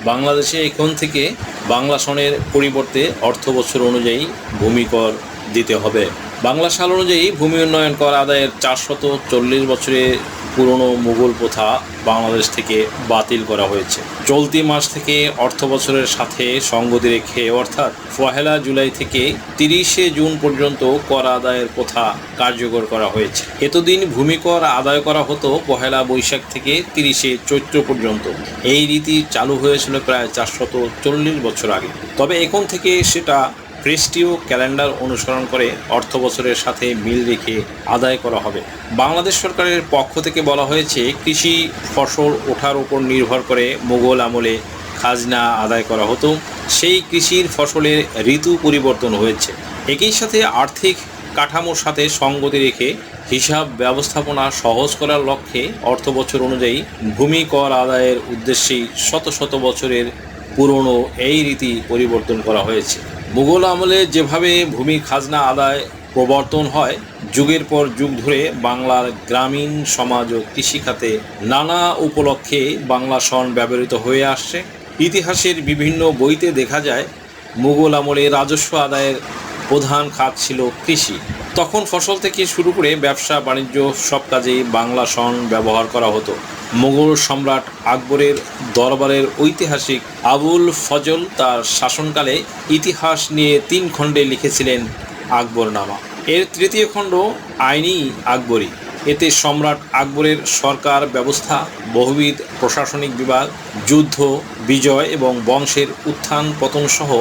বাংলাদেশে এখন থেকে বাংলা সনের পরিবর্তে অর্থ বছর অনুযায়ী ভূমি কর দিতে হবে। বাংলা সাল অনুযায়ী ভূমি উন্নয়ন কর আদায়ের 440 বছরের পুরনো মুঘল প্রথা বাংলাদেশ থেকে বাতিল করা হয়েছে। চলতি মাস থেকে অর্থ বছরের সাথে সঙ্গতি রেখে অর্থাৎ 1 জুলাই থেকে 30 জুন পর্যন্ত কর আদায়ের প্রথা কার্যকর করা হয়েছে। এতদিন ভূমি কর আদায় করা হতো 1 বৈশাখ থেকে 30 চৈত্র পর্যন্ত। এই রীতি চালু হয়েছিল প্রায় 440 বছর আগে। তবে এখন থেকে সেটা খ্রিস্টীয় ক্যালেন্ডার অনুসরণ করে অর্থ বছরের সাথে মিল রেখে আদায় করা হবে। বাংলাদেশ সরকারের পক্ষ থেকে বলা হয়েছে, কৃষি ফসল ওঠার উপর নির্ভর করে মুঘল আমলে খাজনা আদায় করা হতো। সেই কৃষির ফসলের ঋতু পরিবর্তন হয়েছে। একই সাথে আর্থিক কাঠামোর সাথে সঙ্গতি রেখে হিসাব ব্যবস্থাপনা সহজ করার লক্ষ্যে অর্থ বছর অনুযায়ী ভূমি কর আদায়ের উদ্দেশ্যেই শত শত বছরের পুরনো এই রীতি পরিবর্তন করা হয়েছে। মুঘল আমলে যেভাবে ভূমি খাজনা আদায় প্রবর্তন হয়, যুগের পর যুগ ধরে বাংলার গ্রামীণ সমাজ ও কৃষিখাতে নানা উপলক্ষে বাংলা সন ব্যবহৃত হয়ে আসছে। ইতিহাসের বিভিন্ন বইতে দেখা যায়, মুঘল আমলে রাজস্ব আদায়ের প্রধান খাত ছিল কৃষি। তখন ফসল থেকে শুরু করে ব্যবসা বাণিজ্য সব কাজেই বাংলা সন ব্যবহার করা হতো। মুঘল সম্রাট আকবরের দরবারের ঐতিহাসিক আবুল ফজল তার শাসনকালে ইতিহাস নিয়ে 3 খণ্ডে লিখেছিলেন আকবরনামা। এর তৃতীয় খণ্ড আইনি আকবরী। এতে সম্রাট আকবরের সরকার ব্যবস্থা, বহুবিধ প্রশাসনিক বিভাগ, যুদ্ধ বিজয় এবং বংশের উত্থান পতন সহ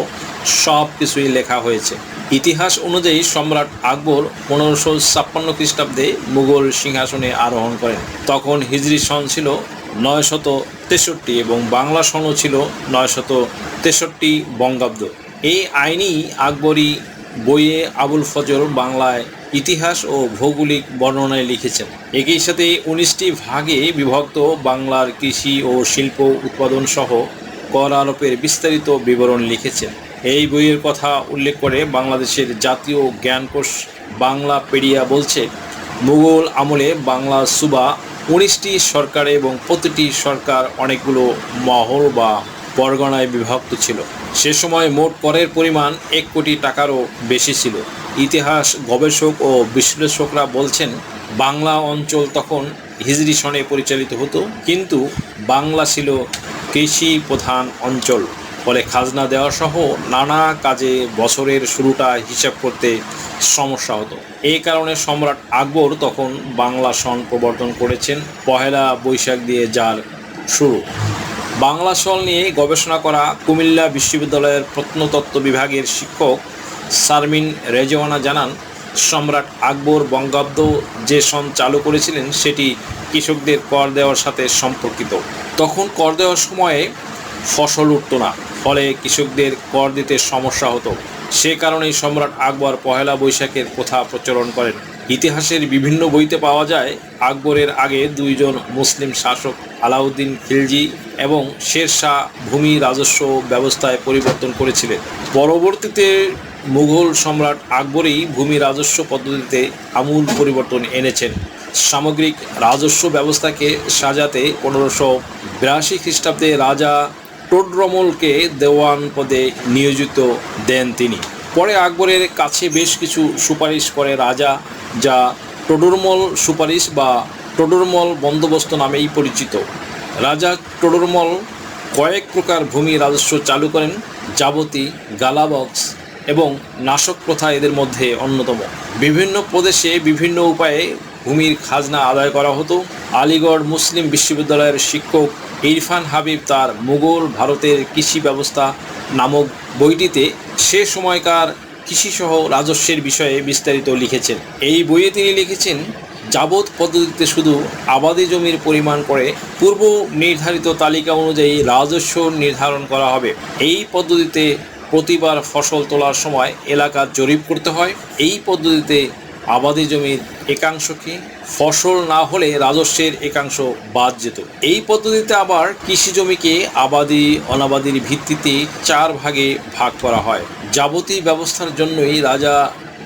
সব কিছুই লেখা হয়েছে। ইতিহাস অনুযায়ী সম্রাট আকবর 1556 খ্রিস্টাব্দে মুঘল সিংহাসনে আরোহণ করেন। তখন হিজরি সন ছিল 963 এবং বাংলা সনও ছিল 963 বঙ্গাব্দ। এই আইনি আকবরী বইয়ে আবুল ফজল বাংলায় ইতিহাস ও ভৌগোলিক বর্ণনায় লিখেছেন। একই সাথে 19টি ভাগে বিভক্ত বাংলার কৃষি ও শিল্প উৎপাদন সহ কর আরোপের বিস্তারিত বিবরণ লিখেছেন। এই বইয়ের কথা উল্লেখ করে বাংলাদেশের জাতীয় জ্ঞানকোষ বাংলাপিডিয়া বলছে, মুঘল আমলে বাংলা সুবা 19টি সরকার এবং প্রতিটি সরকার অনেকগুলো মহল বা পরগনায় বিভক্ত ছিল। সে সময় মোট করের পরিমাণ 1 কোটি টাকারও বেশি ছিল। ইতিহাস গবেষক ও বিশ্লেষকরা বলছেন, বাংলা অঞ্চল তখন হিজরি সনে পরিচালিত হতো, কিন্তু বাংলা ছিল কৃষি প্রধান অঞ্চল। ফলে খাজনা দেওয়া সহ নানা কাজে বছরের শুরুটা হিসাব করতে সমস্যা হতো। এই কারণে সম্রাট আকবর তখন বাংলা সন প্রবর্তন করেছেন 1 বৈশাখ দিয়ে, যার শুরু। বাংলা সন নিয়ে গবেষণা করা কুমিল্লা বিশ্ববিদ্যালয়ের প্রত্নতত্ত্ব বিভাগের শিক্ষক শারমিন রেজওয়ানা জানান, সম্রাট আকবর বঙ্গাব্দ যে সন চালু করেছিলেন সেটি কৃষকদের কর দেওয়ার সাথে সম্পর্কিত। তখন কর দেওয়ার সময়ে ফসল উঠত না, ফলে কৃষকদের কর দিতে সমস্যা হতো। সে কারণেই সম্রাট আকবর 1 বৈশাখের প্রথা প্রচলন করেন। ইতিহাসের বিভিন্ন বইতে পাওয়া যায়, আকবরের আগে 2 জন মুসলিম শাসক আলাউদ্দিন খিলজি এবং শের শাহ ভূমি রাজস্ব ব্যবস্থায় পরিবর্তন করেছিলেন। পরবর্তীতে মুঘল সম্রাট আকবরই ভূমি রাজস্ব পদ্ধতিতে আমূল পরিবর্তন এনেছেন। সামগ্রিক রাজস্ব ব্যবস্থাকে সাজাতে 1582 খ্রিস্টাব্দে রাজা টোডরমলকে দেওয়ান পদে নিয়োজিত দেন তিনি। পরে আকবরের কাছে বেশ কিছু সুপারিশ করে রাজা, যা টোডরমল সুপারিশ বা টোডরমল বন্দোবস্ত নামেই পরিচিত। রাজা টোডরমল কয়েক প্রকার ভূমি রাজস্ব চালু করেন। যাবতী, গালাবক্স এবং নাশক প্রথা এদের মধ্যে অন্যতম। বিভিন্ন প্রদেশে বিভিন্ন উপায়ে ভূমির খাজনা আদায় করা হতো। আলিগড় মুসলিম বিশ্ববিদ্যালয়ের শিক্ষক ইরফান হাবিব তার মুঘল ভারতের কৃষি ব্যবস্থা নামক বইটিতে সে সময়কার কৃষিসহ রাজস্বের বিষয়ে বিস্তারিত লিখেছেন। এই বইয়ে তিনি লিখেছেন, যাবৎ পদ্ধতিতে শুধু আবাদি জমির পরিমাণ করে পূর্ব নির্ধারিত তালিকা অনুযায়ী রাজস্ব নির্ধারণ করা হবে। এই পদ্ধতিতে প্রতিবার ফসল তোলার সময় এলাকা জরিপ করতে হয়। এই পদ্ধতিতে আবাদি জমির একাংশকে, ফসল না হলে রাজস্বের একাংশ বাদ যেত। এই পদ্ধতিতে আবার কৃষি জমিকে আবাদি অনাবাদির ভিত্তিতে 4 ভাগে ভাগ করা হয়। যাবতীয় ব্যবস্থার জন্যই রাজা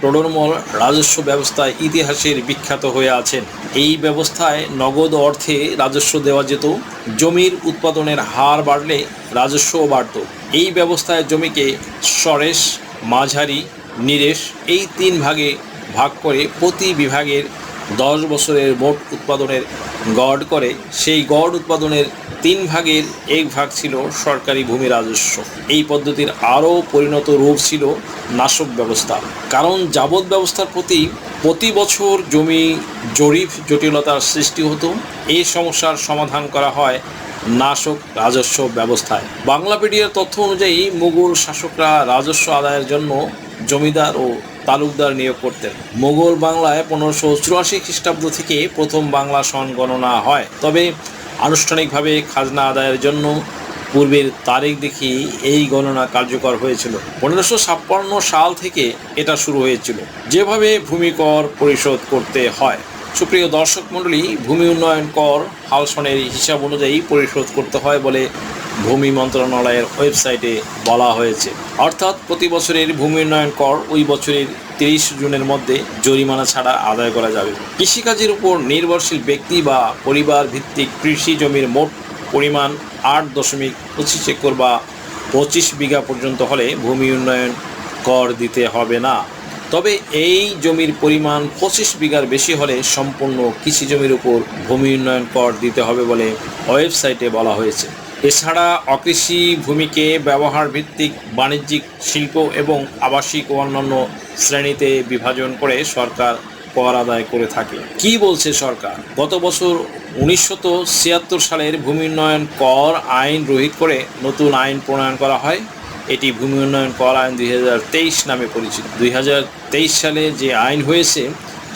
টোডরমল রাজস্ব ব্যবস্থায় ইতিহাসের বিখ্যাত হয়ে আছেন। এই ব্যবস্থায় নগদ অর্থে রাজস্ব দেওয়া যেত। জমির উৎপাদনের হার বাড়লে রাজস্বও বাড়ত। এই ব্যবস্থায় জমিকে সরেশ, মাঝারি, নিরেশ এই 3 ভাগে ভাগ করে প্রতি বিভাগের 10 বছরের মোট উৎপাদনের গড় করে সেই গড় উৎপাদনের 3 ভাগের 1 ভাগ ছিল সরকারি ভূমি রাজস্ব। এই পদ্ধতির আরও পরিণত রূপ ছিল নাশক ব্যবস্থা। কারণ যাবত ব্যবস্থার প্রতি বছর জমি জরিপ জটিলতার সৃষ্টি হতো। এই সমস্যার সমাধান করা হয় নাশক রাজস্ব ব্যবস্থায়। বাংলাপিডিয়ার তথ্য অনুযায়ী মুঘল শাসকরা রাজস্ব আদায়ের জন্য জমিদার ও তালুকদার নিয়োগ করতেন। মুঘল বাংলায় 1584 খ্রিস্টাব্দ থেকে প্রথম বাংলা সন গণনা হয়। তবে আনুষ্ঠানিকভাবে খাজনা আদায়ের জন্য পূর্বের তারিখ দেখে এই গণনা কার্যকর হয়েছিল। 1556 সাল থেকে এটা শুরু হয়েছিল। যেভাবে ভূমি কর পরিশোধ করতে হয়। সুপ্রিয় দর্শক মণ্ডলী, ভূমি উন্নয়ন কর হাল সনের হিসাব অনুযায়ী পরিশোধ করতে হয় বলে ভূমি মন্ত্রণালয়ের ওয়েবসাইটে বলা হয়েছে। অর্থাৎ প্রতি বছরের ভূমি উন্নয়ন কর ওই বছরের 30 জুনের মধ্যে জরিমানা ছাড়া আদায় করা যাবে। কৃষিকাজের উপর নির্ভরশীল ব্যক্তি বা পরিবার ভিত্তিক কৃষি জমির মোট পরিমাণ 8.25 একর বা 25 বিঘা পর্যন্ত হলে ভূমি উন্নয়ন কর দিতে হবে না। তবে এই জমির পরিমাণ 25 বিঘার বেশি হলে সম্পূর্ণ কৃষি জমির উপর ভূমি উন্নয়ন কর দিতে হবে বলে ওয়েবসাইটে বলা হয়েছে। এছাড়া অকৃষি ভূমিকে ব্যবহার ভিত্তিক, বাণিজ্যিক, শিল্প এবং আবাসিক ও অন্যান্য শ্রেণীতে বিভাজন করে সরকার কর আদায় করে থাকে। কি বলছে সরকার? গত বছর 1976 সালের ভূমি উন্নয়ন কর আইন রহিত করে নতুন আইন প্রণয়ন করা হয়। এটি ভূমি উন্নয়ন কর আইন 2023 নামে পরিচিত। 2023 সালে যে আইন হয়েছে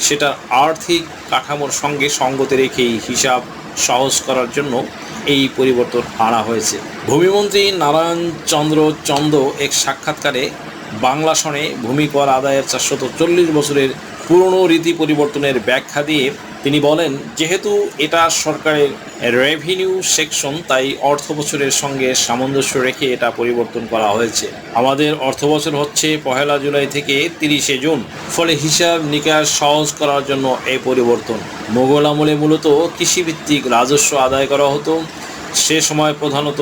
সেটার আর্থিক কাঠামোর সঙ্গে সঙ্গতি রেখেই হিসাব সহজ করার জন্য এই পরিবর্তন আনা হয়েছে। ভূমিমন্ত্রী নারায়ণ চন্দ্র চন্দ এক সাক্ষাৎকারে বাংলা সনে ভূমি কর আদায়ের 440 বছরের পুরনো রীতি পরিবর্তনের ব্যাখ্যা দিয়ে তিনি বলেন, যেহেতু এটা সরকারের রেভিনিউ সেকশন, তাই অর্থ বছরের সঙ্গে সামঞ্জস্য রেখে এটা পরিবর্তন করা হয়েছে। আমাদের অর্থ বছর হচ্ছে 1 জুলাই থেকে 30 জুন। ফলে হিসাব নিকাশ সহজ করার জন্য এই পরিবর্তন। মোগল আমলে মূলত কৃষিভিত্তিক রাজস্ব আদায় করা হতো। সে সময় প্রধানত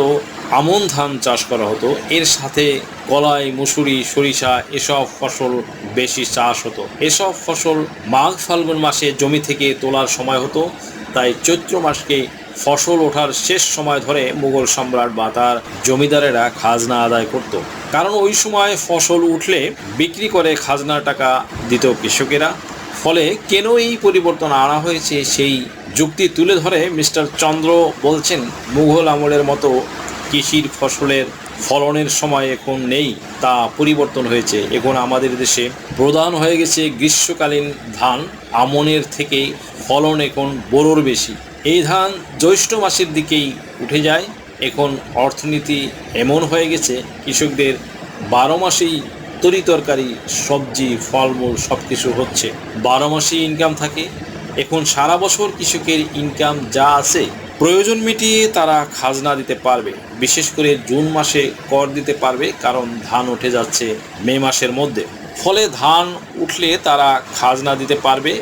আমন ধান চাষ করা হতো। এর সাথে কলাই, মুসুরি, সরিষা এসব ফসল বেশি চাষ হতো। এসব ফসল মাঘ ফাল্গুন মাসে জমি থেকে তোলার সময় হতো। তাই চৈত্র মাসকে ফসল ওঠার শেষ সময় ধরে মুঘল সম্রাট বা তার জমিদারেরা খাজনা আদায় করত। কারণ ওই সময় ফসল উঠলে বিক্রি করে খাজনার টাকা দিত কৃষকেরা। ফলে কেন এই পরিবর্তন আনা হয়েছে সেই যুক্তি তুলে ধরে মিস্টার চন্দ্র বলছেন, মুঘল আমলের মতো কৃষির ফসলের ফলনের সময় এখন নেই, তা পরিবর্তন হয়েছে। এখন আমাদের দেশে প্রধান হয়ে গেছে গ্রীষ্মকালীন ধান। আমনের থেকে ফলন এখন বোরোর বেশি। এই ধান জ্যৈষ্ঠ মাসের দিকেই উঠে যায়। এখন অর্থনীতি এমন হয়ে গেছে কৃষকদের 12 মাসেই তরিতরকারি, সবজি, ফলমূল সব কিছু হচ্ছে। 12 মাসেই ইনকাম থাকে। এখন সারা বছর কৃষকের ইনকাম যা আছে প্রয়োজন মিটিয়ে তারা খাজনা দিতে পারবে। বিশেষ করে জুন মাসে কর দিতে পারবে, কারণ ধান উঠে যাচ্ছে মে মাসের মধ্যে। ফলে ধান উঠলে তারা খাজনা দিতে পারবে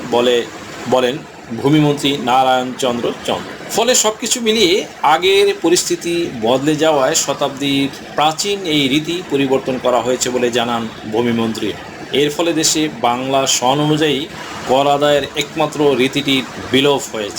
বলেন ভূমিমন্ত্রী নারায়ণ চন্দ্র চন্দ। ফলে সব কিছু মিলিয়ে আগের পরিস্থিতি বদলে যাওয়ায় শতাব্দীর প্রাচীন এই রীতি পরিবর্তন করা হয়েছে বলে জানান ভূমিমন্ত্রী। এর ফলে দেশে বাংলা সন অনুযায়ী কর আদায়ের একমাত্র রীতিটির বিলোপ হয়েছে।